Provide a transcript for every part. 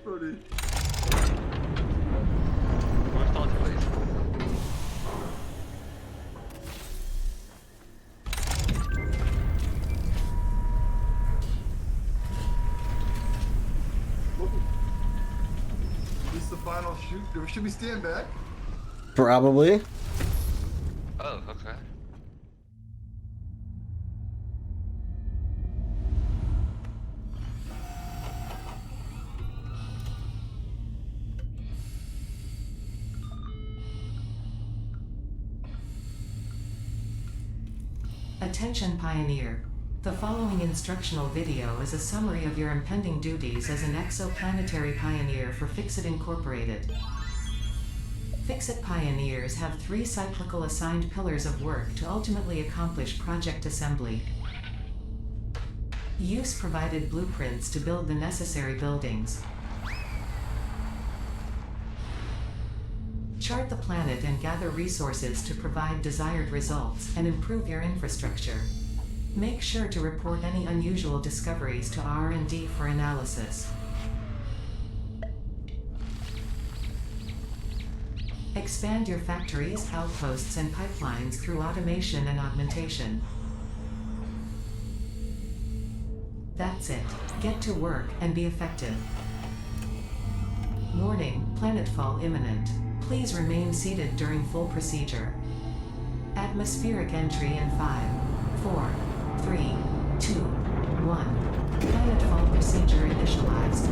funny. Where's Dante, please? Is this the final shoot? Should we stand back? Probably. Oh, okay. Attention Pioneer. The following instructional video is a summary of your impending duties as an exoplanetary pioneer for Fixit Incorporated. Fixit Pioneers have 3 cyclical assigned pillars of work to ultimately accomplish project assembly. Use provided blueprints to build the necessary buildings. Chart the planet and gather resources to provide desired results and improve your infrastructure. Make sure to report any unusual discoveries to R&D for analysis. Expand your factories, outposts, and pipelines through automation and augmentation. That's it. Get to work and be effective. Warning, planetfall imminent. Please remain seated during full procedure. Atmospheric entry in 5, 4, 3, 2, 1. Planetfall procedure initialized.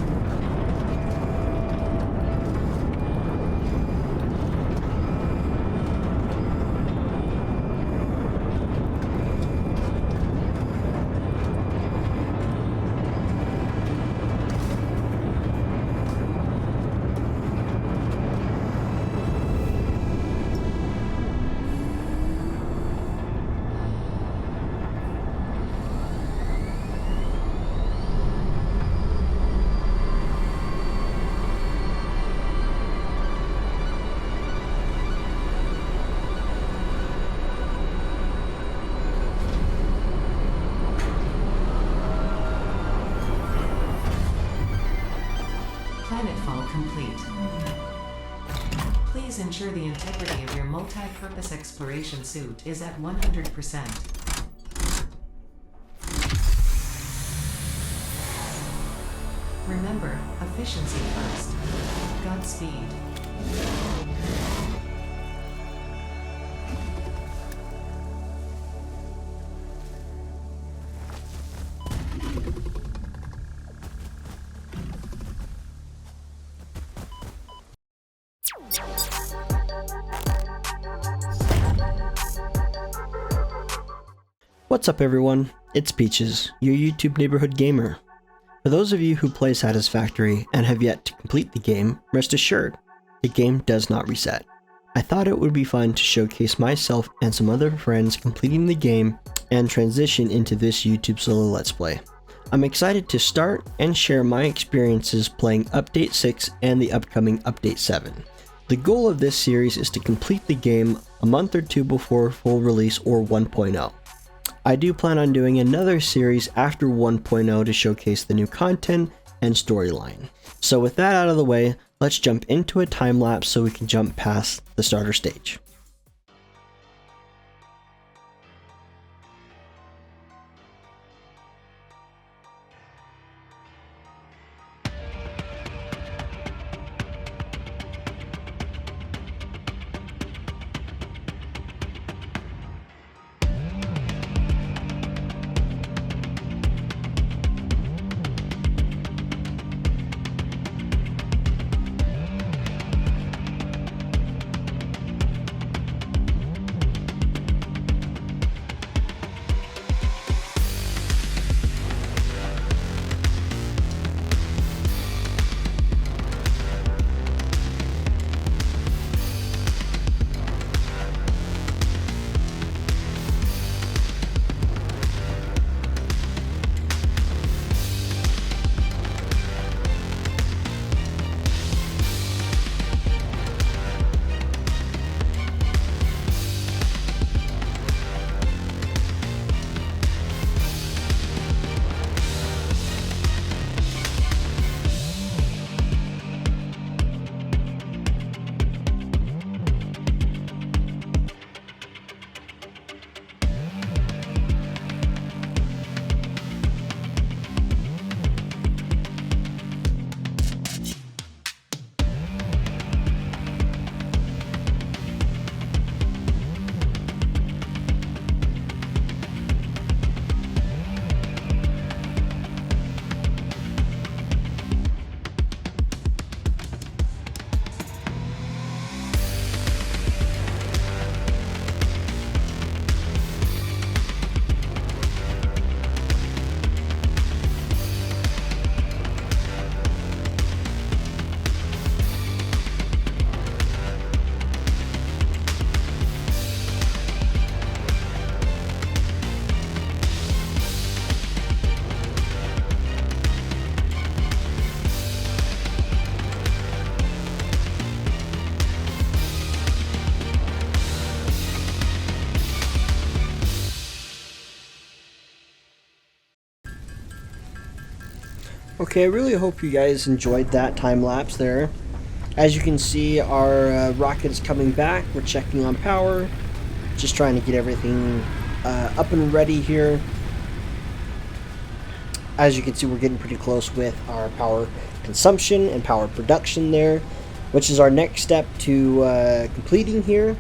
Planetfall complete. Please ensure the integrity of your multi-purpose exploration suit is at 100%. Remember, efficiency first. Godspeed. What's up everyone, it's Peaches, your YouTube neighborhood gamer. For those of you who play Satisfactory and have yet to complete the game, rest assured, the game does not reset. I thought it would be fun to showcase myself and some other friends completing the game and transition into this YouTube solo let's play. I'm excited to start and share my experiences playing Update 6 and the upcoming Update 7. The goal of this series is to complete the game a month or 2 before full release or 1.0. I do plan on doing another series after 1.0 to showcase the new content and storyline. So with that out of the way, let's jump into a time lapse so we can jump past the starter stage. Okay, I really hope you guys enjoyed that time lapse there. As you can see, our rocket is coming back. We're checking on power, just trying to get everything up and ready here. As you can see, we're getting pretty close with our power consumption and power production there, which is our next step to completing here,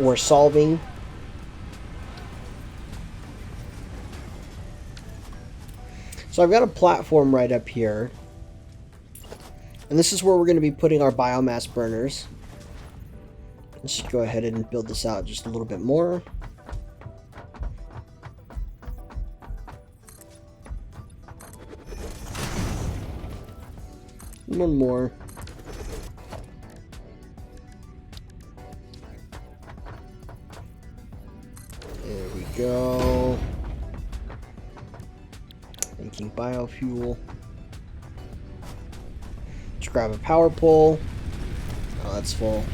or solving. So I've got a platform right up here, and this is where we're going to be putting our biomass burners. Let's just go ahead and build this out just a little bit more. One more. There we go. Making biofuel. Let's grab a power pole. Oh, that's full.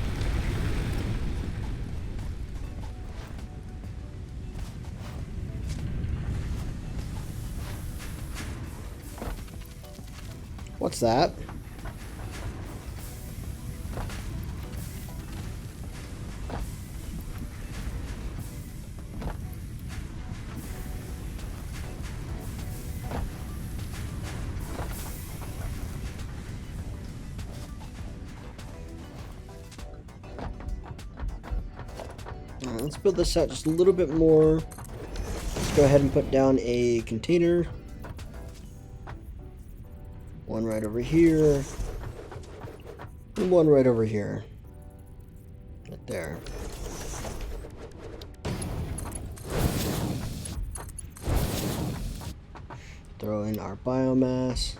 What's that? Let's build this out just a little bit more. Let's go ahead and put down a container. One right over here. And one right over here. Right there. Throw in our biomass.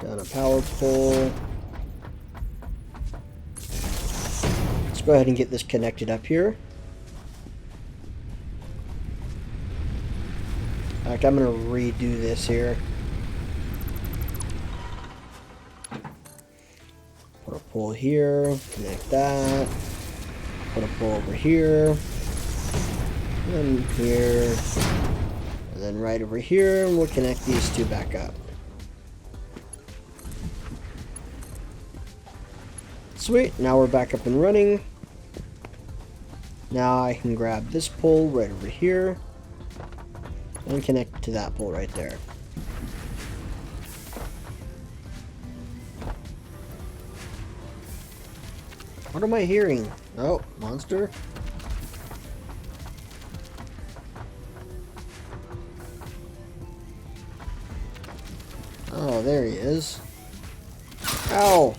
Down a power pole. Let's go ahead and get this connected up here. In fact, I'm going to redo this here. Put a pole here, connect that. Put a pole over here. And here. And then right over here, and we'll connect these two back up. Sweet, now we're back up and running. Now I can grab this pole right over here and connect to that pole right there. What am I hearing? Oh, monster. Oh, there he is. Ow!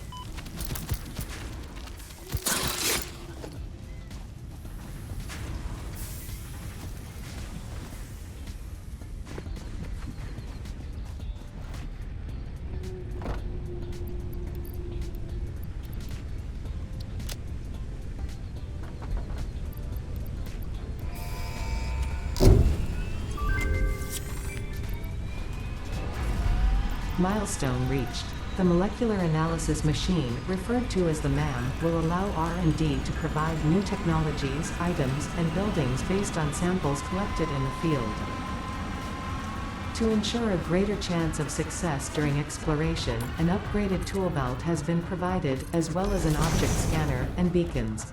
Milestone reached. The molecular analysis machine, referred to as the MAM, will allow R&D to provide new technologies, items, and buildings based on samples collected in the field. To ensure a greater chance of success during exploration, an upgraded tool belt has been provided, as well as an object scanner and beacons.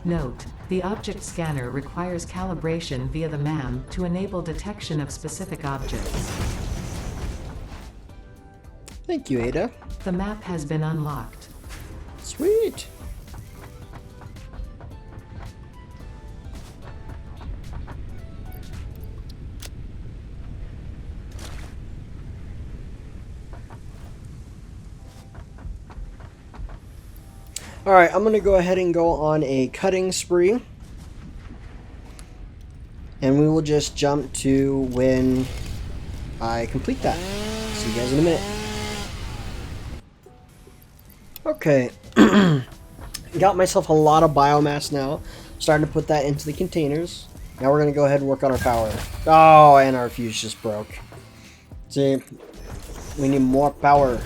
Note: the object scanner requires calibration via the MAM to enable detection of specific objects. Thank you, Ada. The map has been unlocked. Sweet. Alright, I'm going to go ahead and go on a cutting spree. And we will just jump to when I complete that. See you guys in a minute. Okay. Got myself a lot of biomass now. Starting to put that into the containers. Now we're going to go ahead and work on our power. Oh, and our fuse just broke. See, we need more power.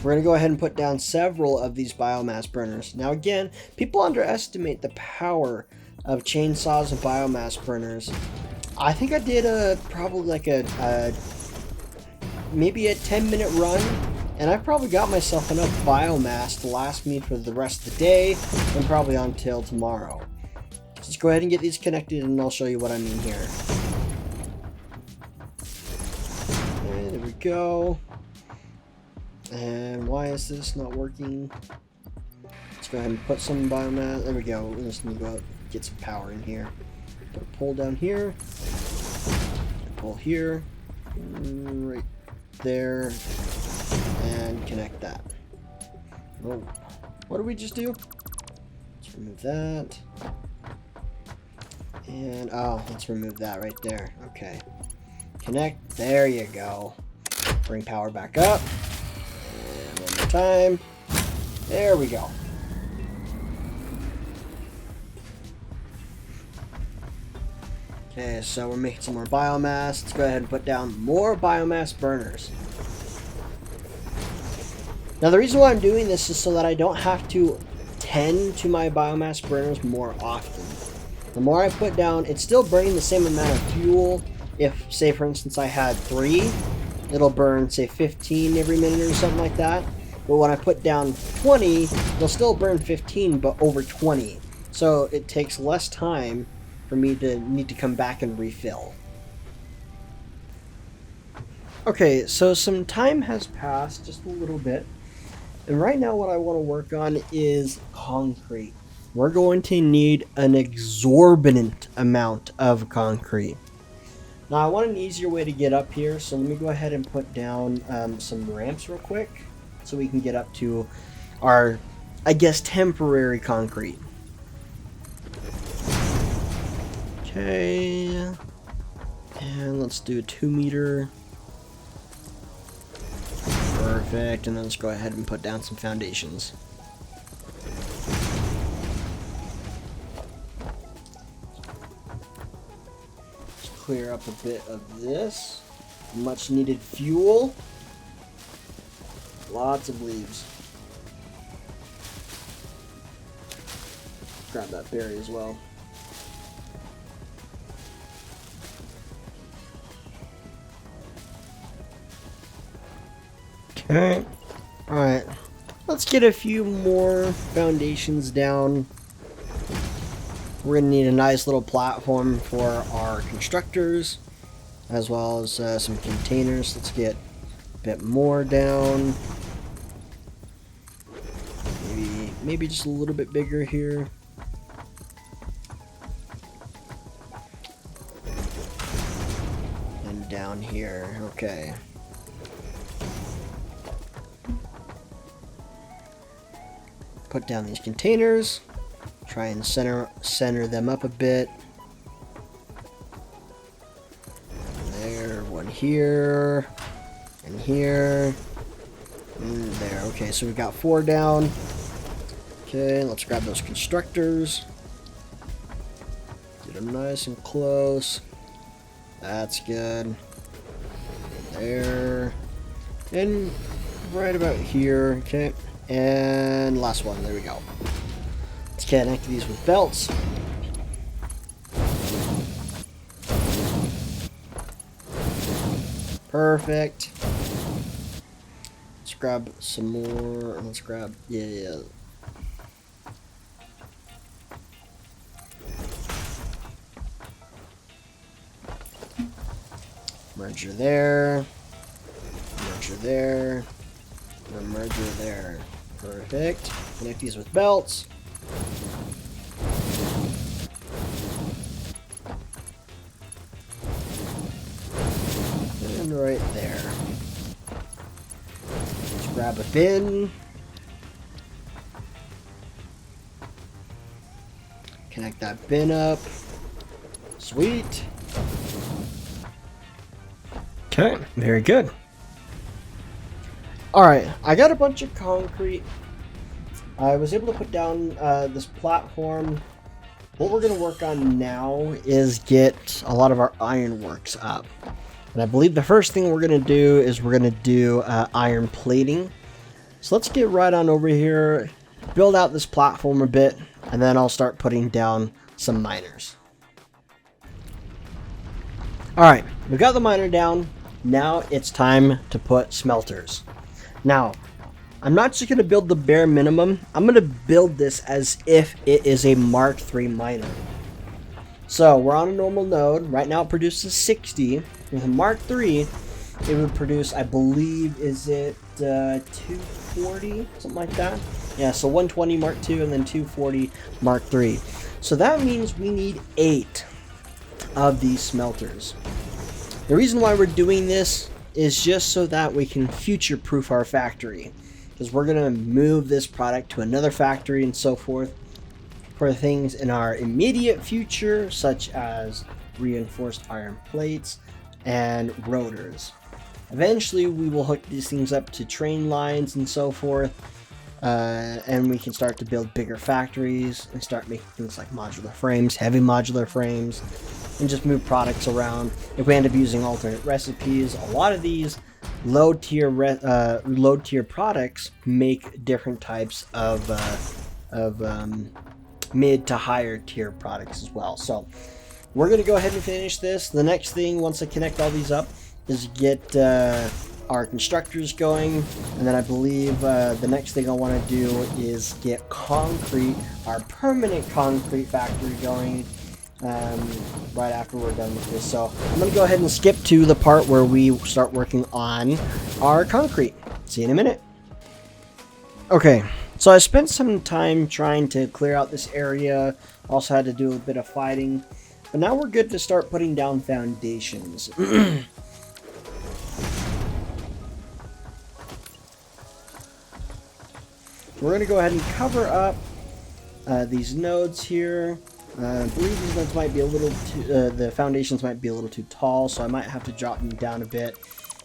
So we're going to go ahead and put down several of these biomass burners. Now again, people underestimate the power of chainsaws and biomass burners. I think I did probably like maybe a 10-minute run, and I probably got myself enough biomass to last me for the rest of the day and probably until tomorrow. Let's go ahead and get these connected and I'll show you what I mean here. Okay, there we go. And why is this not working? Let's go ahead and put some biomass. There we go. We just need to go out and get some power in here. Put a pole down here. Pole here. Right there. And connect that. Oh, what did we just do? Let's remove that. And oh, let's remove that right there. Okay. Connect. There you go. Bring power back up. And one more time. There we go. Okay, so we're making some more biomass. Let's go ahead and put down more biomass burners. Now the reason why I'm doing this is so that I don't have to tend to my biomass burners more often. The more I put down, it's still burning the same amount of fuel. If, say for instance, I had 3, it'll burn, say, 15 every minute or something like that. But when I put down 20, they'll still burn 15, but over 20. So it takes less time for me to need to come back and refill. Okay, so some time has passed, just a little bit. And right now what I want to work on is concrete. We're going to need an exorbitant amount of concrete. Now I want an easier way to get up here, so let me go ahead and put down some ramps real quick so we can get up to our, I guess, temporary concrete. Okay, and let's do a 2 meter. Perfect, and then let's go ahead and put down some foundations. Clear up a bit of this. Much needed fuel. Lots of leaves. Grab that berry as well. Okay. Alright. Let's get a few more foundations down. We're going to need a nice little platform for our constructors, as well as some containers. Let's get a bit more down. Maybe just a little bit bigger here. And down here. Okay. Put down these containers. Try and center them up a bit. There, one here, and here, and there. Okay, so we've got 4 down. Okay, let's grab those constructors. Get them nice and close. That's good. There. And right about here. Okay. And last one. There we go. Let's connect these with belts. Perfect. Let's grab some more. Let's grab, yeah. Merger there. Merger there. And a merger there. Perfect. Connect these with belts. And right there. Let's grab a bin. Connect that bin up. Sweet. Okay, very good. Alright, I got a bunch of concrete. I was able to put down this platform. What we're going to work on now is get a lot of our ironworks up. And I believe the first thing we're going to do is we're going to do iron plating. So let's get right on over here, build out this platform a bit, and then I'll start putting down some miners. Alright, we've got the miner down. Now it's time to put smelters. Now, I'm not just going to build the bare minimum. I'm going to build this as if it is a Mark III miner. So we're on a normal node. Right now it produces 60. With a Mark III, it would produce, I believe, is it 240? Something like that. Yeah, so 120 Mark II and then 240 Mark III. So that means we need 8 of these smelters. The reason why we're doing this is just so that we can future-proof our factory. Because we're going to move this product to another factory and so forth for things in our immediate future, such as reinforced iron plates and rotors. Eventually, we will hook these things up to train lines and so forth, and we can start to build bigger factories and start making things like modular frames, heavy modular frames, and just move products around. If we end up using alternate recipes, a lot of these low tier products make different types of mid to higher tier products as well. So we're going to go ahead and finish this. The next thing, once I connect all these up, is get our constructors going, and then I believe the next thing I want to do is get concrete, our permanent concrete factory going right after we're done with this. So I'm going to go ahead and skip to the part where we start working on our concrete. See you in a minute. Okay, so I spent some time trying to clear out this area, also had to do a bit of fighting, but now we're good to start putting down foundations. We're going to go ahead and cover up these nodes here. I believe these nodes might be a little too, the foundations might be a little too tall, so I might have to drop them down a bit.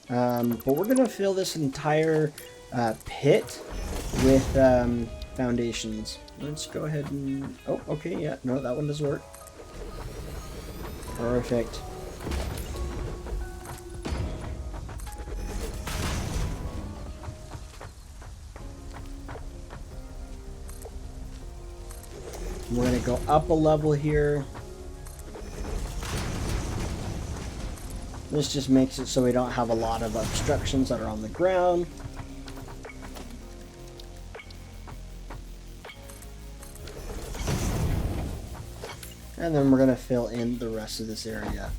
But we're going to fill this entire pit with foundations. Let's go ahead and... Oh, okay, yeah, no, that one does work. Perfect. We're going to go up a level here. This just makes it so we don't have a lot of obstructions that are on the ground. And then we're going to fill in the rest of this area.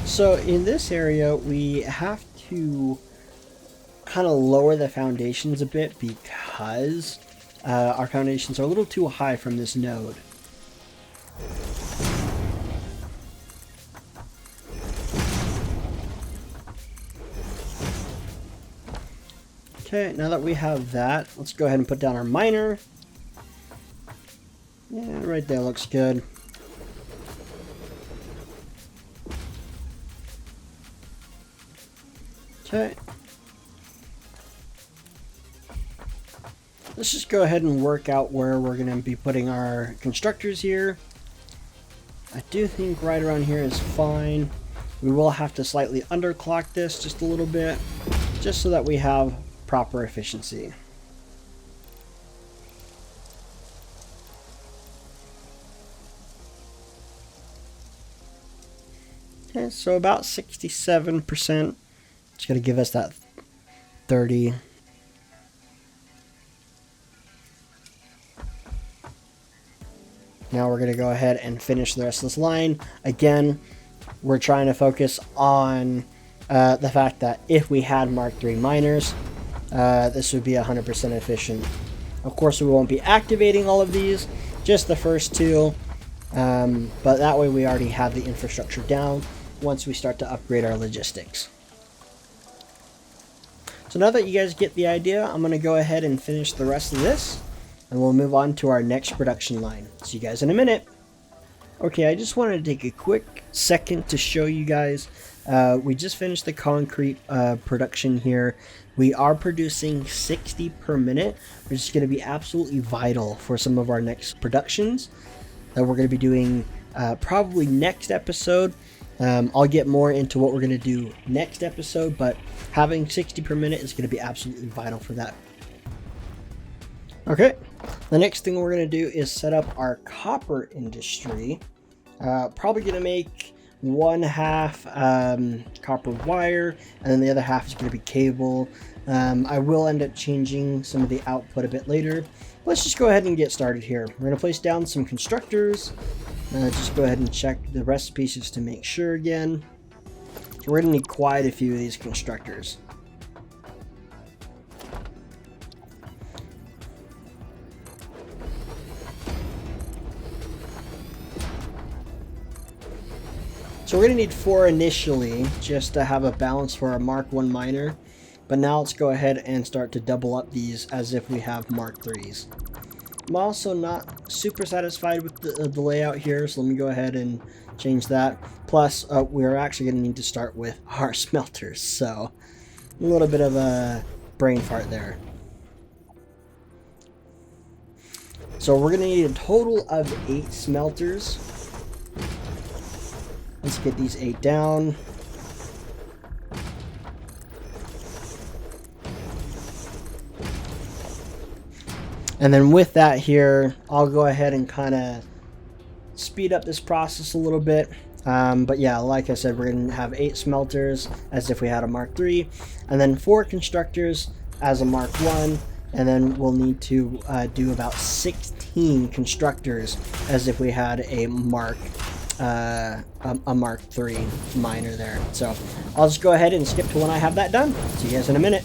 So in this area, we have to kind of lower the foundations a bit because our foundations are a little too high from this node. Okay, now that we have that, let's go ahead and put down our miner. Yeah, right there looks good. Okay. Let's just go ahead and work out where we're going to be putting our constructors here. I do think right around here is fine. We will have to slightly underclock this just a little bit, just so that we have proper efficiency. Okay, so about 67%. It's going to give us that 30. Now we're going to go ahead and finish the rest of this line. Again, we're trying to focus on the fact that if we had Mark III miners, this would be 100% efficient. Of course, we won't be activating all of these, just the first two, but that way we already have the infrastructure down. once we start to upgrade our logistics. So now that you guys get the idea, I'm going to go ahead and finish the rest of this, and we'll move on to our next production line. See you guys in a minute. Okay, I just wanted to take a quick second to show you guys. We just finished the concrete production here. We are producing 60 per minute, which is going to be absolutely vital for some of our next productions that we're going to be doing probably next episode. I'll get more into what we're going to do next episode, but having 60 per minute is going to be absolutely vital for that. Okay, the next thing we're going to do is set up our copper industry. Probably going to make one half copper wire, and then the other half is going to be cable. I will end up changing some of the output a bit later. Let's just go ahead and get started here. We're going to place down some constructors. Just go ahead and check the recipes just to make sure again. So we're going to need quite a few of these constructors. So we're going to need 4 initially, just to have a balance for our Mark 1 miner. But now let's go ahead and start to double up these as if we have Mark 3s. I'm also not super satisfied with the layout here, so let me go ahead and change that. Plus, we're actually going to need to start with our smelters, so a little bit of a brain fart there. So we're going to need a total of 8 smelters. Let's get these 8 down. And then with that here, I'll go ahead and kind of speed up this process a little bit. But yeah, like I said, we're going to have 8 smelters as if we had a Mark III, and then 4 constructors as a Mark I, and then we'll need to do about 16 constructors as if we had a Mark III miner there. So I'll just go ahead and skip to when I have that done. See you guys in a minute.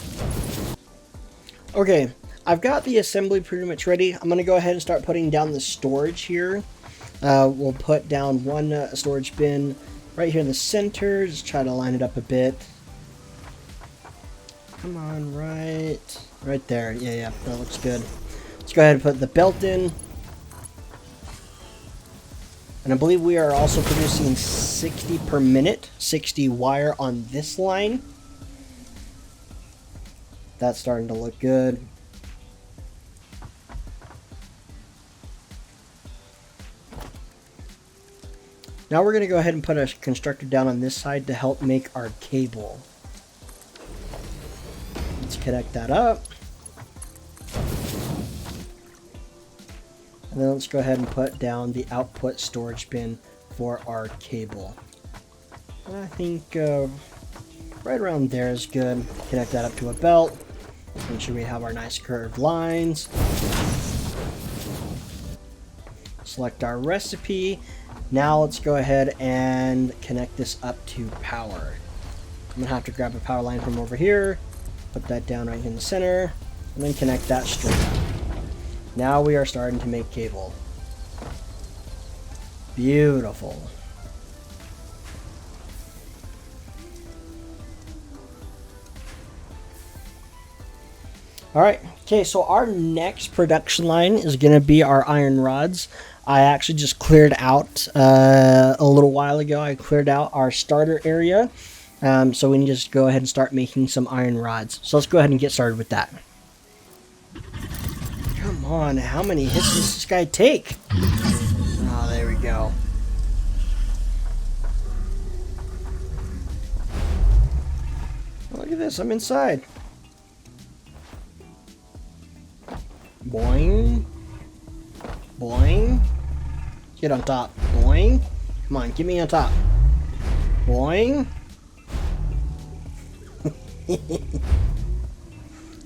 Okay, I've got the assembly pretty much ready. I'm going to go ahead and start putting down the storage here. We'll put down one storage bin right here in the center. Just try to line it up a bit. Come on, right there. Yeah, that looks good. Let's go ahead and put the belt in. And I believe we are also producing 60 per minute, 60 wire on this line. That's starting to look good. Now we're going to go ahead and put a constructor down on this side to help make our cable. Let's connect that up. And then let's go ahead and put down the output storage bin for our cable. I think right around there is good. Connect that up to a belt. Make sure we have our nice curved lines. Select our recipe. Now let's go ahead and connect this up to power. I'm going to have to grab a power line from over here, put that down right in the center, and then connect that straight up. Now we are starting to make cable. Beautiful. Alright, okay, so our next production line is going to be our iron rods. I actually just cleared out a little while ago. I cleared out our starter area. So we need to just go ahead and start making some iron rods. So let's go ahead and get started with that. Come on, how many hits does this guy take? Oh, there we go. Look at this, I'm inside. Boing. Boing. Get on top. Boing. Come on, get me on top. Boing. You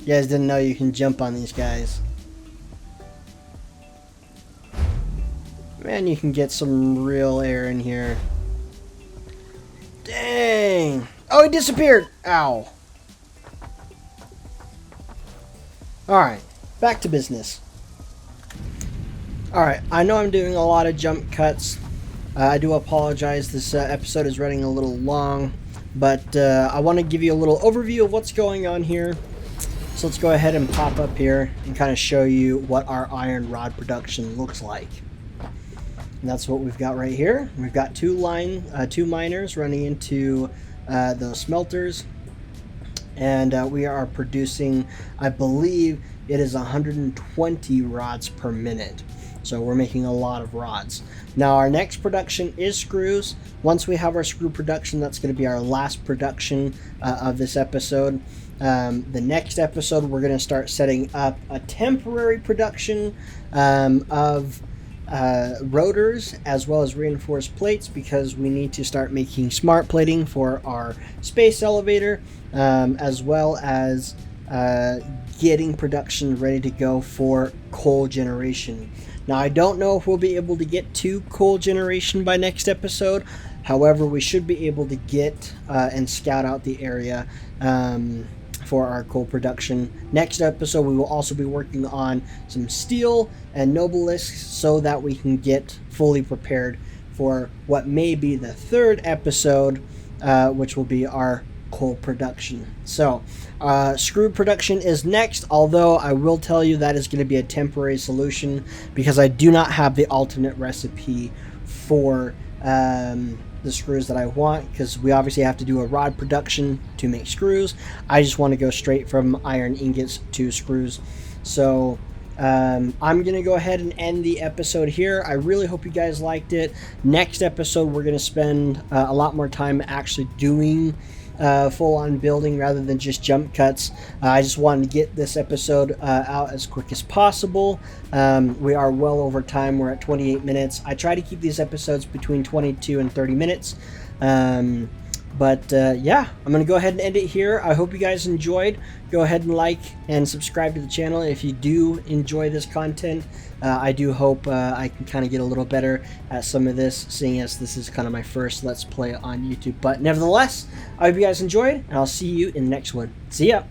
guys didn't know you can jump on these guys. Man, you can get some real air in here. Dang. Oh, he disappeared. Ow. Alright, back to business. Alright, I know I'm doing a lot of jump cuts, I do apologize, this episode is running a little long, but I want to give you a little overview of what's going on here. So let's go ahead and pop up here and kind of show you what our iron rod production looks like. And that's what we've got right here. We've got two miners running into those smelters, and we are producing, I believe it is 120 rods per minute. So we're making a lot of rods. Now our next production is screws. Once we have our screw production, that's going to be our last production of this episode. The next episode, we're going to start setting up a temporary production of rotors as well as reinforced plates, because we need to start making smart plating for our space elevator, as well as getting production ready to go for coal generation. Now I don't know if we'll be able to get to coal generation by next episode. However, we should be able to get and scout out the area for our coal production. Next episode, we will also be working on some steel and nobelisks so that we can get fully prepared for what may be the third episode, which will be our coal production. So screw production is next, although I will tell you that is going to be a temporary solution because I do not have the alternate recipe for the screws that I want, because we obviously have to do a rod production to make screws. I just want to go straight from iron ingots to screws. So I'm going to go ahead and end the episode here. I really hope you guys liked it. Next episode, we're going to spend a lot more time actually doing full-on building rather than just jump cuts. I just wanted to get this episode out as quick as possible. We are well over time. We're at 28 minutes. I try to keep these episodes between 22 and 30 minutes. But yeah, I'm going to go ahead and end it here. I hope you guys enjoyed. Go ahead and like and subscribe to the channel if you do enjoy this content. I do hope I can kind of get a little better at some of this, seeing as this is kind of my first Let's Play on YouTube. But nevertheless, I hope you guys enjoyed, and I'll see you in the next one. See ya!